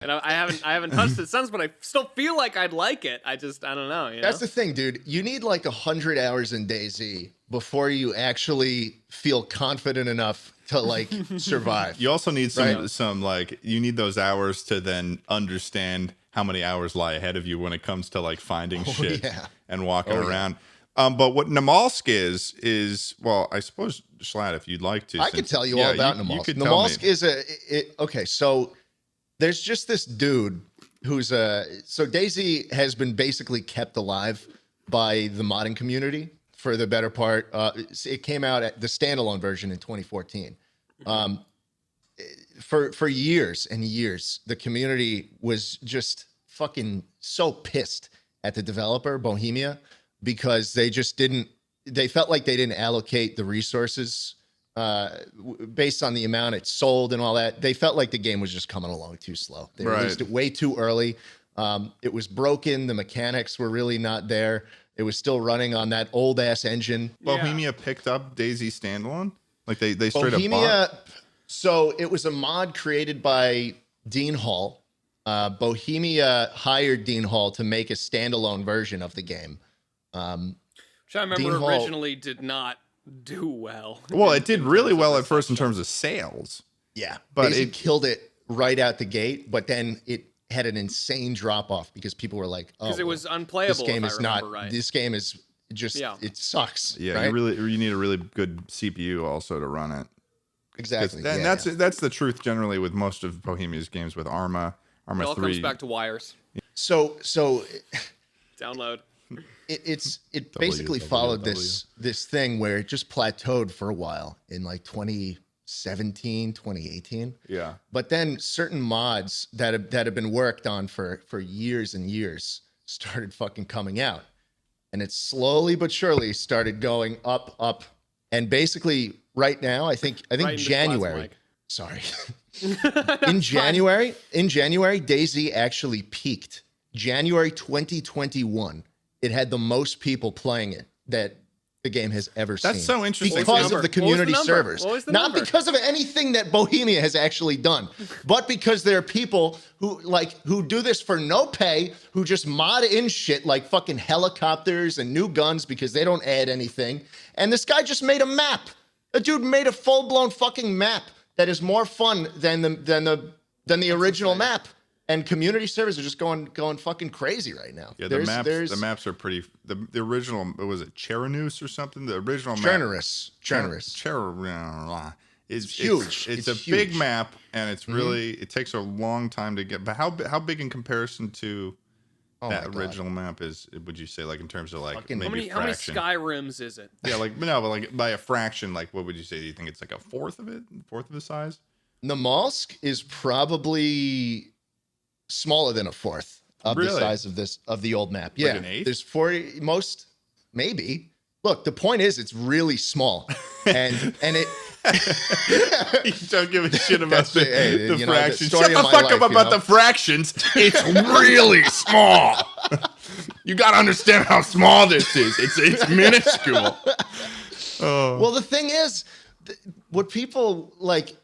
And I haven't touched it since, but I still feel like I'd like it. I don't know. You That's know? the thing, dude. You need like 100 hours in DayZ before you actually feel confident enough to like survive. You also need some like, you need those hours to then understand how many hours lie ahead of you when it comes to like finding shit and walking around. But what Namalsk is, well, I suppose, Jschlatt, if you'd like to. I can tell you all about Namalsk. Namalsk is okay, so there's just this dude who's so DayZ has been basically kept alive by the modding community for the better part. It came out at the standalone version in 2014. For years and years, the community was just fucking so pissed at the developer, Bohemia, because they felt like they didn't allocate the resources based on the amount it sold and all that. They felt like the game was just coming along too slow. They released it way too early. It was broken. The mechanics were really not there. It was still running on that old ass engine. Bohemia picked up DayZ standalone? Like they straight up bought? So it was a mod created by Dean Hall. Bohemia hired Dean Hall to make a standalone version of the game. Which I remember originally did not do well. Well, it did really well at first in terms of sales. Yeah, but it killed it right out the gate. But then it had an insane drop off because people were like, "Oh, because it was unplayable." This game is not. Right. This game is just. It sucks. Yeah, right? you need a really good CPU also to run it. Exactly. And that's the truth generally with most of Bohemia's games with Arma 3. It all comes back to wires. So download. It basically followed this thing where it just plateaued for a while in like 2017, 2018. Yeah. But then certain mods that have been worked on for years and years started fucking coming out. And it slowly but surely started going up. And basically right now, I think January. Sorry. In January, DayZ actually peaked. January 2021. It had the most people playing it that the game has ever seen. That's so interesting. Because of the community servers. Not because of anything that Bohemia has actually done, but because there are people who do this for no pay, who just mod in shit like fucking helicopters and new guns because they don't add anything. And this guy just made a map. A dude made a full-blown fucking map that is more fun than the original map. And community servers are just going fucking crazy right now. Yeah, the maps are pretty. The original, was it Cheranus or something? The original map. Cherunus is huge. It's a huge big map, and it's really it takes a long time to get. But how big in comparison to that original map is? Would you say, like in terms of like maybe how many Skyrims is it? Yeah, like no, but like by a fraction. Like what would you say? Do you think it's like a fourth of the size? Namalsk is probably smaller than a fourth of the size of the old map. Yeah, like there's 40 most, maybe. Look, the point is it's really small, and it. You don't give a shit about the fractions. Shut the fuck up about the fractions. It's really small. You got to understand how small this is. It's minuscule. Well, the thing is, what people like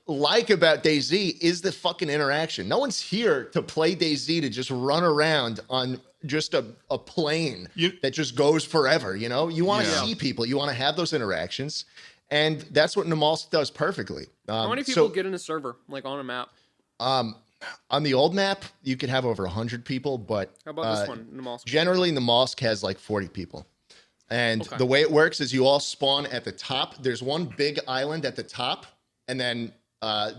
about DayZ is the fucking interaction. No one's here to play DayZ to just run around on just a plane that just goes forever. You know, you want to see people, you want to have those interactions, and that's what Namalsk does perfectly. How many people get in a server, like on a map? On the old map, you could have over 100 people, but how about this one, Namalsk? Generally, Namalsk has like 40 people. And the way it works is you all spawn at the top. There's one big island at the top, and then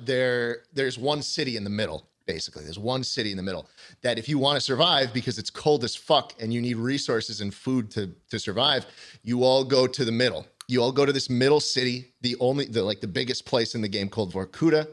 there's one city in the middle, basically. There's one city in the middle that if you want to survive, because it's cold as fuck and you need resources and food to survive, you all go to the middle. You all go to this middle city, the biggest place in the game called Vorkuta.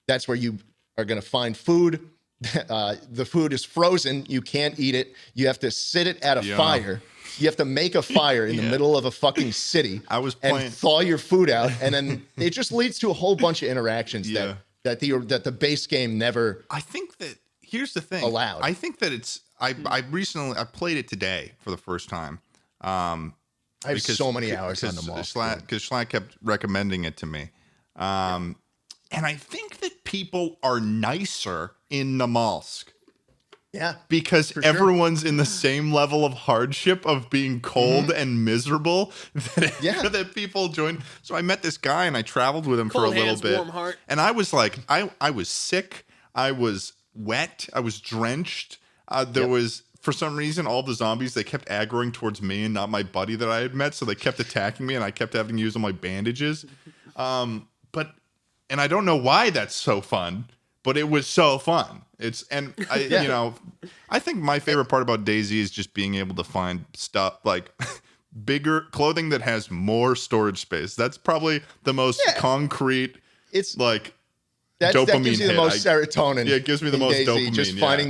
That's where you are going to find food. The food is frozen. You can't eat it. You have to sit it at a fire. You have to make a fire in the middle of a fucking city and thaw your food out. And then it just leads to a whole bunch of interactions that the base game never. I think that here's the thing. Allowed. I think that it's I played it today for the first time. I have so many hours on Namalsk because Jschlatt kept recommending it to me. And I think that people are nicer in Namalsk Yeah. Because everyone's in the same level of hardship of being cold and miserable that people join. So I met this guy and I traveled with him for a little bit. Warm heart. And I was like, I was sick. I was wet. I was drenched. There was, for some reason, all the zombies, they kept aggroing towards me and not my buddy that I had met. So they kept attacking me and I kept having to use all my bandages. And I don't know why that's so fun, but it was so fun. You know, I think my favorite part about DayZ is just being able to find stuff like bigger clothing that has more storage space. That's probably the most concrete. It's like dopamine that gives you the hit. most serotonin. Yeah, it gives me the most DayZ, dopamine.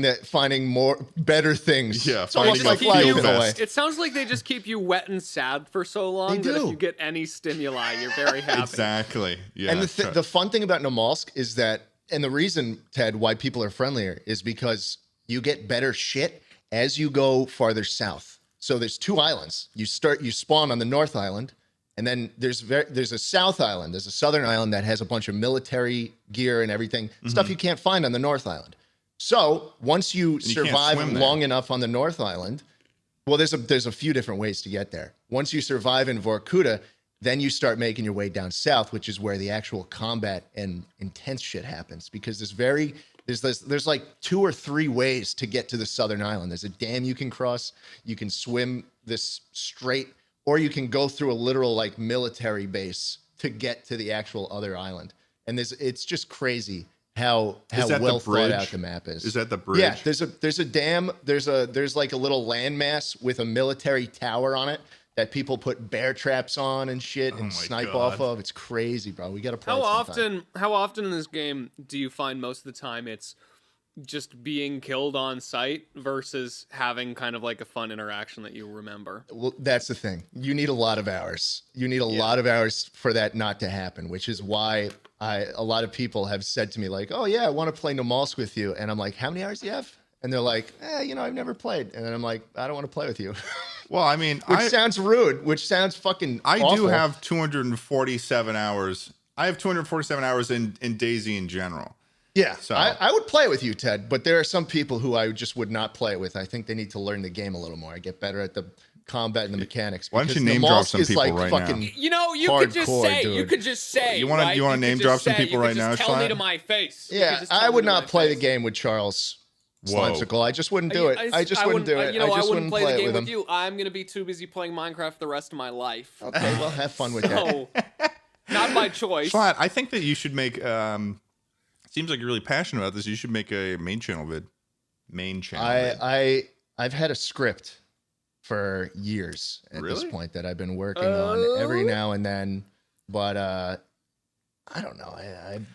Just finding more better things. Yeah, so finding like a feel best. It sounds like they just keep you wet and sad for so long that if you get any stimuli, you're very happy. Exactly. Yeah. And the fun thing about Namalsk is that, and the reason, Ted, why people are friendlier is because you get better shit as you go farther south. So there's 2 islands. You spawn on the North Island, and then there's a South Island. There's a Southern Island that has a bunch of military gear and everything, stuff you can't find on the North Island. So once you survive long enough on the North Island, well, there's a few different ways to get there. Once you survive in Vorkuta, then you start making your way down south, which is where the actual combat and intense shit happens. Because there's like 2 or 3 ways to get to the Southern Island. There's a dam you can cross. You can swim this straight, or you can go through a literal like military base to get to the actual other island. And it's just crazy how well thought out the map is. Is that the bridge? Yeah, there's a dam. There's like a little landmass with a military tower on it that people put bear traps on and shit and snipe off of. It's crazy, bro. We got to play How often in this game do you find most of the time it's just being killed on sight versus having kind of like a fun interaction that you remember? Well, that's the thing. You need a lot of hours. You need a lot of hours for that not to happen, which is why a lot of people have said to me like, oh yeah, I want to play Namalsk with you. And I'm like, how many hours do you have? And they're like, I've never played. And then I'm like, I don't want to play with you. Well, I mean, which sounds rude, which sounds fucking awful. I do have 247 hours. I have 247 hours in DayZ in general. Yeah, so I would play with you, Ted, but there are some people who I just would not play with. I think they need to learn the game a little more. I get better at the combat and the mechanics. Why don't you name drop some people right now? You know, you could just say. You want to name drop some people right now? Tell me to my face. Yeah, I would not play the game with Charles. Slimecicle. I just wouldn't do it. I just wouldn't do it. You know, I wouldn't play the game with you. I'm going to be too busy playing Minecraft the rest of my life. Okay, well, have fun with that. Not my choice. Jschlatt, I think that you should make, seems like you're really passionate about this. You should make a main channel vid. I've had a script for years at this point that I've been working on every now and then, but I don't know.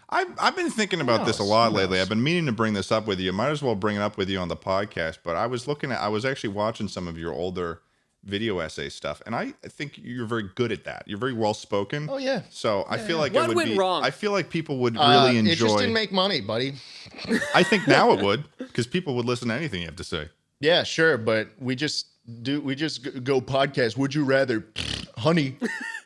I've been thinking about this a lot lately. I've been meaning to bring this up with you. Might as well bring it up with you on the podcast. But I was actually watching some of your older video essay stuff, and I think you're very good at that. You're very well spoken. Oh yeah. So I feel like what went wrong? I feel like people would really enjoy. It just didn't make money, buddy. I think now it would, because people would listen to anything you have to say. Yeah, sure, but we just go podcast. Would you rather, honey?